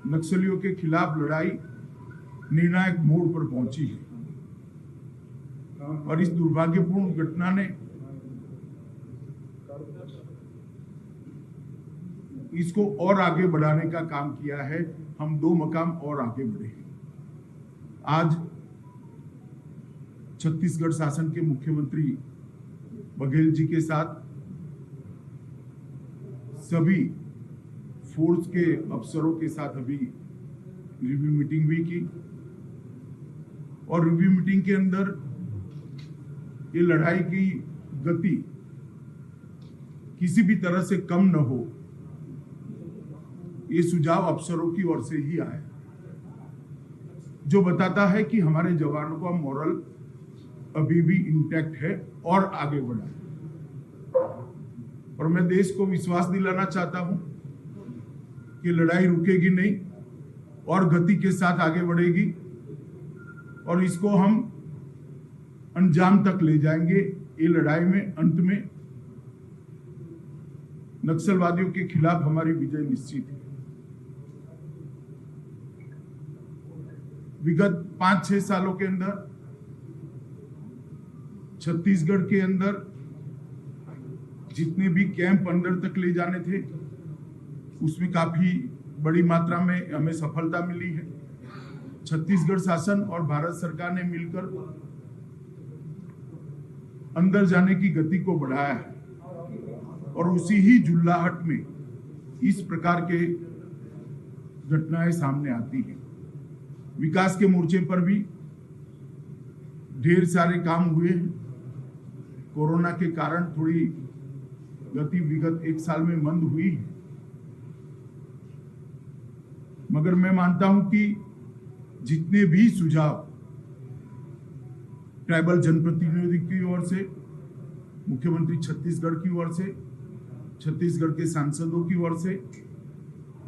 नक्सलियों के खिलाफ लड़ाई निर्णायक मोड़ पर पहुंची है और इस दुर्भाग्यपूर्ण घटना ने इसको और आगे बढ़ाने का काम किया है। हम 2 मकाम और आगे बढ़े हैं। आज छत्तीसगढ़ शासन के मुख्यमंत्री बघेल जी के साथ सभी फोर्स के अफसरों के साथ अभी रिव्यू मीटिंग भी की और रिव्यू मीटिंग के अंदर ये लड़ाई की गति किसी भी तरह से कम न हो, ये सुझाव अफसरों की ओर से ही आया, जो बताता है कि हमारे जवानों का मोरल अभी भी इंटैक्ट है और आगे बढ़ा है। और मैं देश को विश्वास दिलाना चाहता हूं कि लड़ाई रुकेगी नहीं और गति के साथ आगे बढ़ेगी और इसको हम अंजाम तक ले जाएंगे। ये लड़ाई में अंत में नक्सलवादियों के खिलाफ हमारी विजय निश्चित है। विगत 5-6 सालों के अंदर छत्तीसगढ़ के अंदर जितने भी कैंप अंदर तक ले जाने थे उसमें काफी बड़ी मात्रा में हमें सफलता मिली है। छत्तीसगढ़ शासन और भारत सरकार ने मिलकर अंदर जाने की गति को बढ़ाया है और उसी ही जुल्लाहट में इस प्रकार के घटनाएं सामने आती हैं। विकास के मोर्चे पर भी ढेर सारे काम हुए हैं। कोरोना के कारण थोड़ी गति विगत 1 साल में मंद हुई है, मगर मैं मानता हूं कि जितने भी सुझाव ट्राइबल जनप्रतिनिधि की ओर से, मुख्यमंत्री छत्तीसगढ़ की ओर से, छत्तीसगढ़ के सांसदों की ओर से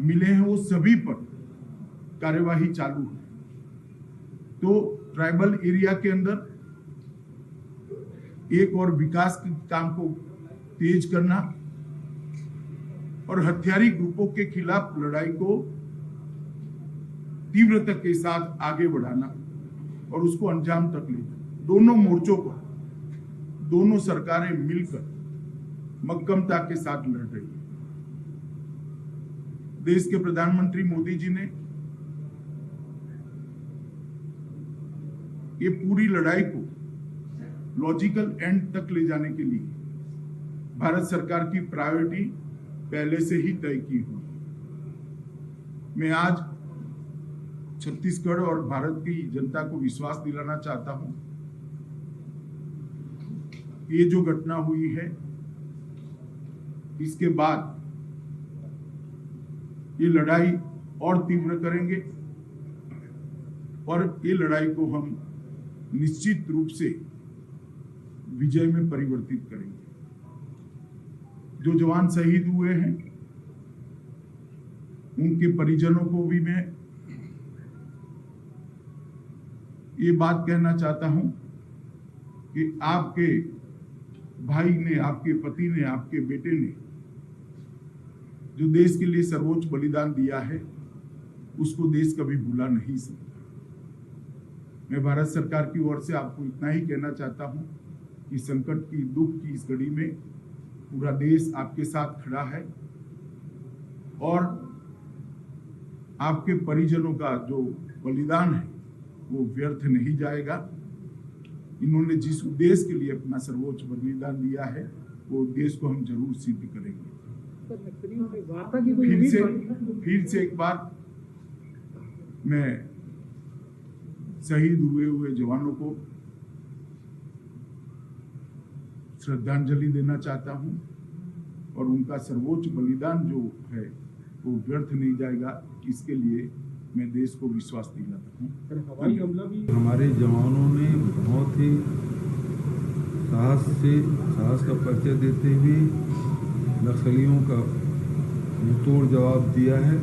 मिले हैं, वो सभी पर कार्यवाही चालू है। तो ट्राइबल एरिया के अंदर एक और विकास के काम को तेज करना और हथियारी ग्रुपों के खिलाफ लड़ाई को तीव्रता के साथ आगे बढ़ाना और उसको अंजाम तक ले जाना, दोनों मोर्चों पर दोनों सरकारें मिलकर मक्कमता के साथ लड़ रही है। देश के प्रधानमंत्री मोदी जी ने ये पूरी लड़ाई को लॉजिकल एंड तक ले जाने के लिए भारत सरकार की प्रायोरिटी पहले से ही तय की हुई। मैं आज छत्तीसगढ़ और भारत की जनता को विश्वास दिलाना चाहता हूं, ये जो घटना हुई है इसके बाद ये लड़ाई और तीव्र करेंगे और ये लड़ाई को हम निश्चित रूप से विजय में परिवर्तित करेंगे। जो जवान शहीद हुए हैं उनके परिजनों को भी मैं ये बात कहना चाहता हूं कि आपके भाई ने, आपके पति ने, आपके बेटे ने जो देश के लिए सर्वोच्च बलिदान दिया है उसको देश कभी भुला नहीं सकता। मैं भारत सरकार की ओर से आपको इतना ही कहना चाहता हूं कि संकट की, दुख की इस घड़ी में पूरा देश आपके साथ खड़ा है और आपके परिजनों का जो बलिदान है वो व्यर्थ नहीं जाएगा। इन्होंने जिस उद्देश्य के लिए अपना सर्वोच्च बलिदान दिया है वो उद्देश्य को हम जरूर सिद्ध करेंगे। फिर से एक बार मैं शहीद हुए जवानों को श्रद्धांजलि देना चाहता हूं और उनका सर्वोच्च बलिदान जो है वो व्यर्थ नहीं जाएगा, इसके लिए मैं देश को विश्वास दिलाता हूं। हवाई हमला भी हमारे जवानों ने बहुत ही साहस का परिचय देते हुए नक्सलियों का मुंहतोड़ जवाब दिया है।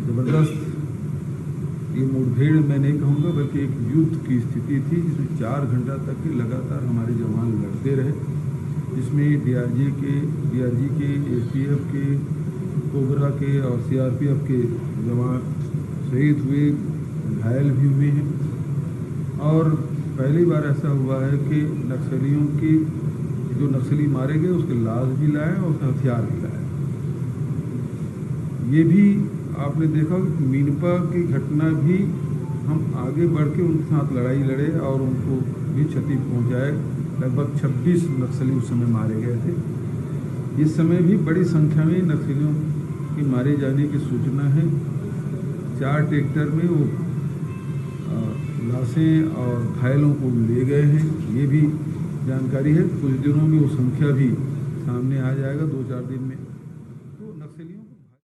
जबरदस्त ये मुठभेड़ मैं नहीं कहूँगा बल्कि एक युद्ध की स्थिति थी जिसमें 4 घंटा तक लगातार हमारे जवान लड़ते रहे, जिसमें डीआरजी के, एसटीएफ के, कोबरा के और सीआरपीएफ के जवान शहीद हुए, घायल भी हुए हैं। और पहली बार ऐसा हुआ है कि नक्सलियों की जो नक्सली मारे गए उसके लाश भी लाए और उसके हथियार भी लाए। ये भी आपने देखा कि मीनपा की घटना भी हम आगे बढ़ के उनके साथ लड़ाई लड़े और उनको भी क्षति पहुंचाए। लगभग 26 नक्सली उस समय मारे गए थे। इस समय भी बड़ी संख्या में नक्सलियों के मारे जाने की सूचना है। 4 ट्रैक्टर में वो लाशें और घायलों को ले गए हैं, ये भी जानकारी है। कुछ दिनों में वो संख्या भी सामने आ जाएगा, 2-4 दिन में।